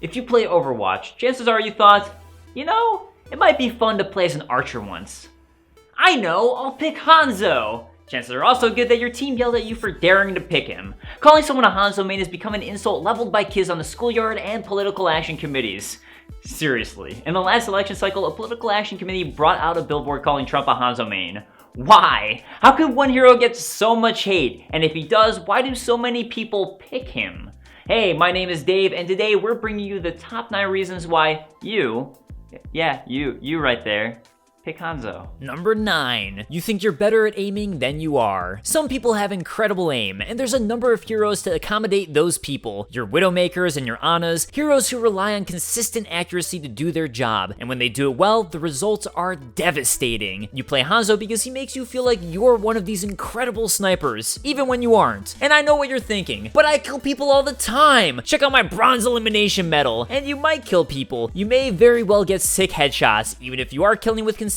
If you play Overwatch, chances are you thought, you know, it might be fun to play as an archer once. I know, I'll pick Hanzo! Chances are also good that your team yelled at you for daring to pick him. Calling someone a Hanzo main has become an insult leveled by kids on the schoolyard and political action committees. Seriously, in the last election cycle, a political action committee brought out a billboard calling Trump a Hanzo main. Why? How could one hero get so much hate? And if he does, why do so many people pick him? Hey, my name is Dave, and today we're bringing you the top 9 reasons why you right there, pick Hanzo. Number 9. You think you're better at aiming than you are. Some people have incredible aim, and there's a number of heroes to accommodate those people. Your Widowmakers and your Annas, heroes who rely on consistent accuracy to do their job, and when they do it well, the results are devastating. You play Hanzo because he makes you feel like you're one of these incredible snipers, even when you aren't. And I know what you're thinking, but I kill people all the time! Check out my bronze elimination medal! And you might kill people. You may very well get sick headshots, even if you are killing with consistency,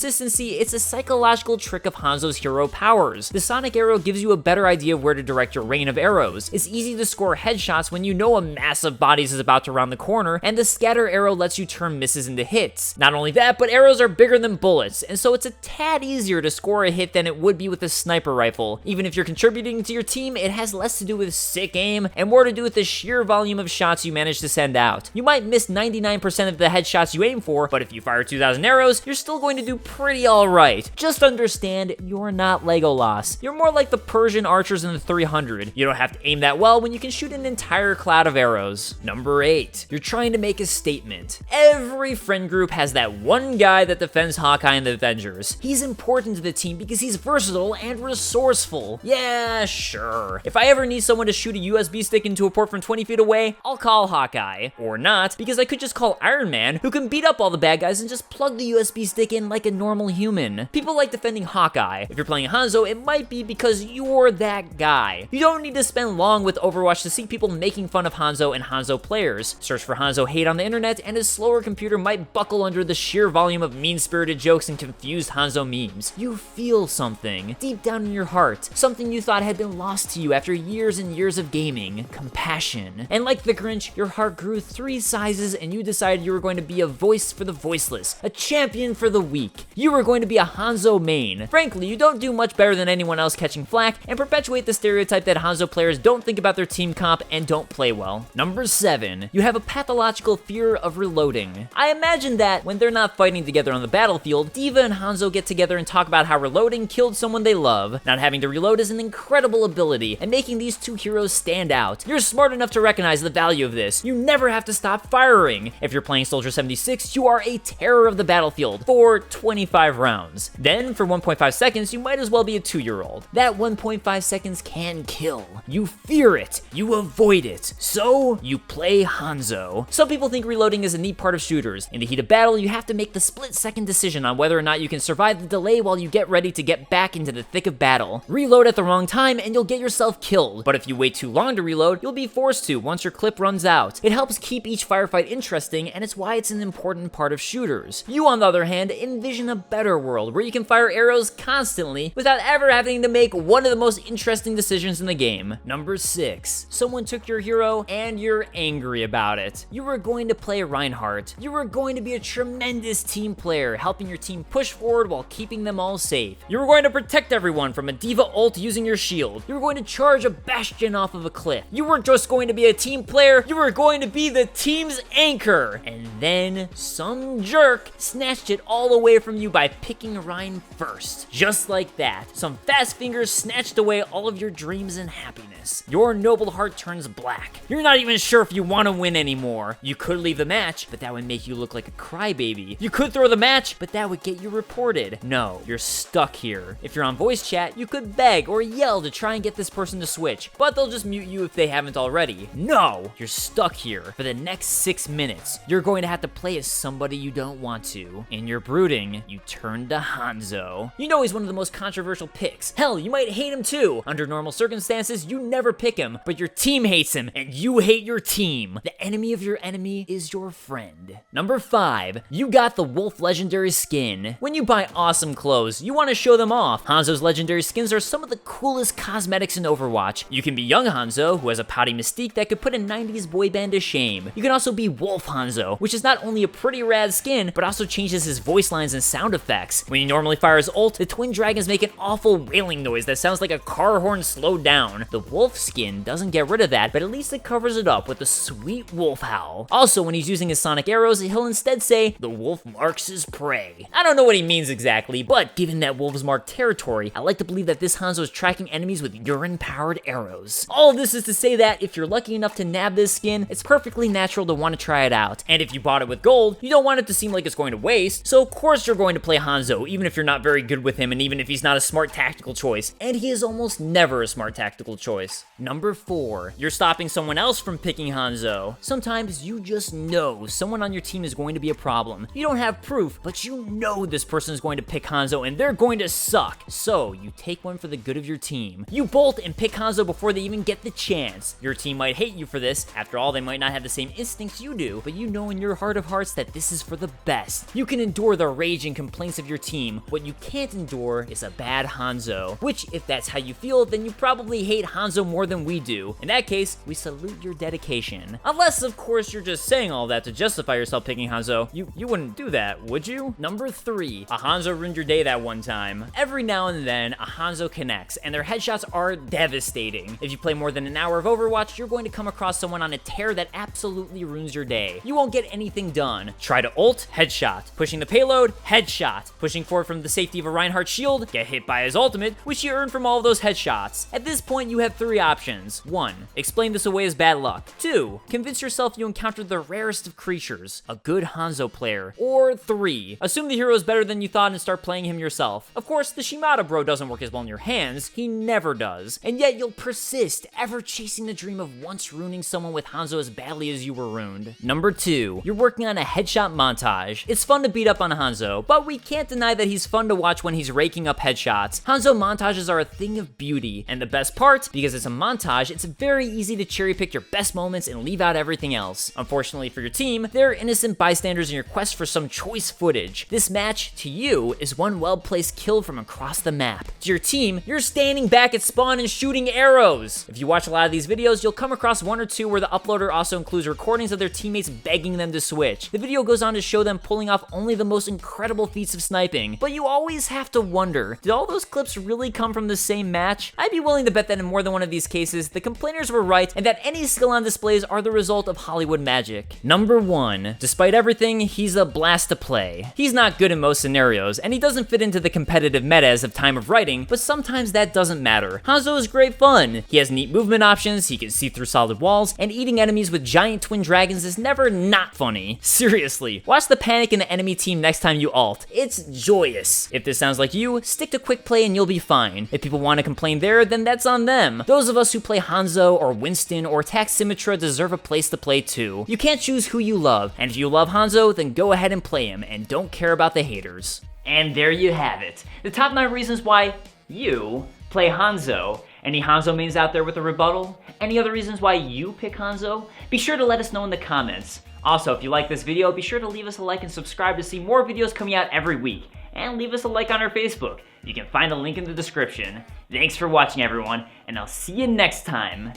it's a psychological trick of Hanzo's hero powers. The sonic arrow gives you a better idea of where to direct your rain of arrows. It's easy to score headshots when you know a mass of bodies is about to round the corner, and the scatter arrow lets you turn misses into hits. Not only that, but arrows are bigger than bullets, and so it's a tad easier to score a hit than it would be with a sniper rifle. Even if you're contributing to your team, it has less to do with sick aim and more to do with the sheer volume of shots you manage to send out. You might miss 99% of the headshots you aim for, but if you fire 2,000 arrows, you're still going to do pretty alright. Just understand, you're not Legolas. You're more like the Persian archers in the 300. You don't have to aim that well when you can shoot an entire cloud of arrows. Number 8. You're trying to make a statement. Every friend group has that one guy that defends Hawkeye in the Avengers. He's important to the team because he's versatile and resourceful. Yeah, sure. If I ever need someone to shoot a USB stick into a port from 20 feet away, I'll call Hawkeye. Or not, because I could just call Iron Man, who can beat up all the bad guys and just plug the USB stick in like a normal human. People like defending Hawkeye. If you're playing Hanzo, it might be because you're that guy. You don't need to spend long with Overwatch to see people making fun of Hanzo and Hanzo players. Search for Hanzo hate on the internet, and his slower computer might buckle under the sheer volume of mean-spirited jokes and confused Hanzo memes. You feel something, deep down in your heart, something you thought had been lost to you after years and years of gaming. Compassion. And like the Grinch, your heart grew 3 sizes and you decided you were going to be a voice for the voiceless, a champion for the weak. You were going to be a Hanzo main. Frankly, you don't do much better than anyone else catching flack and perpetuate the stereotype that Hanzo players don't think about their team comp and don't play well. Number 7. You have a pathological fear of reloading. I imagine that when they're not fighting together on the battlefield, Diva and Hanzo get together and talk about how reloading killed someone they love. Not having to reload is an incredible ability, and making these two heroes stand out. You're smart enough to recognize the value of this. You never have to stop firing. If you're playing Soldier 76, you are a terror of the battlefield for 25 rounds. Then, for 1.5 seconds, you might as well be a 2-year-old. That 1.5 seconds can kill. You fear it. You avoid it. So, you play Hanzo. Some people think reloading is a neat part of shooters. In the heat of battle, you have to make the split-second decision on whether or not you can survive the delay while you get ready to get back into the thick of battle. Reload at the wrong time and you'll get yourself killed. But if you wait too long to reload, you'll be forced to once your clip runs out. It helps keep each firefight interesting, and it's why it's an important part of shooters. You, on the other hand, envision a better world where you can fire arrows constantly without ever having to make one of the most interesting decisions in the game. Number 6. Someone took your hero and you're angry about it. You were going to play Reinhardt. You were going to be a tremendous team player, helping your team push forward while keeping them all safe. You were going to protect everyone from a Diva ult using your shield. You were going to charge a Bastion off of a cliff. You weren't just going to be a team player, you were going to be the team's anchor. And then some jerk snatched it all away from you by picking Ryan first. Just like that, some fast fingers snatched away all of your dreams and happiness. Your noble heart turns black. You're not even sure if you want to win anymore. You could leave the match, but that would make you look like a crybaby. You could throw the match, but that would get you reported. No, you're stuck here. If you're on voice chat, you could beg or yell to try and get this person to switch, but they'll just mute you if they haven't already. No, you're stuck here for the next 6 minutes. You're going to have to play as somebody you don't want to, and you're brooding. everything, you turn to Hanzo. You know he's one of the most controversial picks. Hell, you might hate him too. Under normal circumstances, you never pick him, but your team hates him, and you hate your team. The enemy of your enemy is your friend. Number 5, you got the Wolf Legendary skin. When you buy awesome clothes, you want to show them off. Hanzo's legendary skins are some of the coolest cosmetics in Overwatch. You can be young Hanzo, who has a pouty mystique that could put a 90s boy band to shame. You can also be Wolf Hanzo, which is not only a pretty rad skin, but also changes his voice lines and sound effects. When he normally fires ult, the twin dragons make an awful wailing noise that sounds like a car horn slowed down. The Wolf skin doesn't get rid of that, but at least it covers it up with a sweet wolf howl. Also, when he's using his sonic arrows, he'll instead say, "The wolf marks his prey." I don't know what he means exactly, but given that wolves mark territory, I like to believe that this Hanzo is tracking enemies with urine-powered arrows. All of this is to say that if you're lucky enough to nab this skin, it's perfectly natural to want to try it out. And if you bought it with gold, you don't want it to seem like it's going to waste, so of course you're going to play Hanzo, even if you're not very good with him and even if he's not a smart tactical choice. And he is almost never a smart tactical choice. Number 4, you're stopping someone else from picking Hanzo. Sometimes you just know someone on your team is going to be a problem. You don't have proof, but you know this person is going to pick Hanzo and they're going to suck. So you take one for the good of your team. You bolt and pick Hanzo before they even get the chance. Your team might hate you for this. After all, they might not have the same instincts you do, but you know in your heart of hearts that this is for the best. You can endure the rage and complaints of your team. What you can't endure is a bad Hanzo, which if that's how you feel, then you probably hate Hanzo more than we do. In that case, we salute your dedication. Unless, of course, you're just saying all that to justify yourself picking Hanzo. You wouldn't do that, would you? Number 3, a Hanzo ruined your day that one time. Every now and then, a Hanzo connects, and their headshots are devastating. If you play more than an hour of Overwatch, you're going to come across someone on a tear that absolutely ruins your day. You won't get anything done. Try to ult, headshot. Pushing the payload, headshot. Pushing forward from the safety of a Reinhardt shield, get hit by his ultimate, which you earn from all of those headshots. At this point, you have 3 options. 1, explain this away as bad luck. 2, convince yourself you encountered the rarest of creatures, a good Hanzo player. Or 3, assume the hero is better than you thought and start playing him yourself. Of course, the Shimada bro doesn't work as well in your hands. He never does. And yet you'll persist, ever chasing the dream of once ruining someone with Hanzo as badly as you were ruined. Number 2, you're working on a headshot montage. It's fun to beat up on Hanzo, but we can't deny that he's fun to watch when he's raking up headshots. Hanzo montages are a thing of beauty, and the best part, because it's a montage, it's very easy to cherry pick your best moments and leave out everything else. Unfortunately for your team, they're innocent bystanders in your quest for some choice footage. This match, to you, is one well-placed kill from across the map. To your team, you're standing back at spawn and shooting arrows. If you watch a lot of these videos, you'll come across 1 or 2 where the uploader also includes recordings of their teammates begging them to switch. The video goes on to show them pulling off only the most incredible feats of sniping, but you always have to wonder, did all those clips really come from the same match? I'd be willing to bet that in more than one of these cases, the complainers were right and that any skill on displays are the result of Hollywood magic. Number 1, despite everything, he's a blast to play. He's not good in most scenarios, and he doesn't fit into the competitive meta as of time of writing, but sometimes that doesn't matter. Hanzo is great fun. He has neat movement options, he can see through solid walls, and eating enemies with giant twin dragons is never not funny. Seriously, watch the panic in the enemy team next time you ult. It's joyous. If this sounds like you, stick to quick play and you'll be fine. If people want to complain there, then that's on them. Those of us who play Hanzo or Winston or Tax Symmetra deserve a place to play too. You can't choose who you love, and if you love Hanzo, then go ahead and play him, and don't care about the haters. And there you have it. The top 9 reasons why you play Hanzo. Any Hanzo mains out there with a rebuttal? Any other reasons why you pick Hanzo? Be sure to let us know in the comments. Also, if you like this video, be sure to leave us a like and subscribe to see more videos coming out every week. And leave us a like on our Facebook. You can find the link in the description. Thanks for watching, everyone, and I'll see you next time.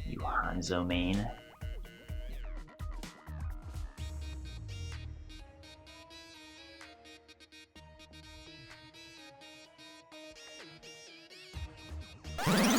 You Hanzo main. You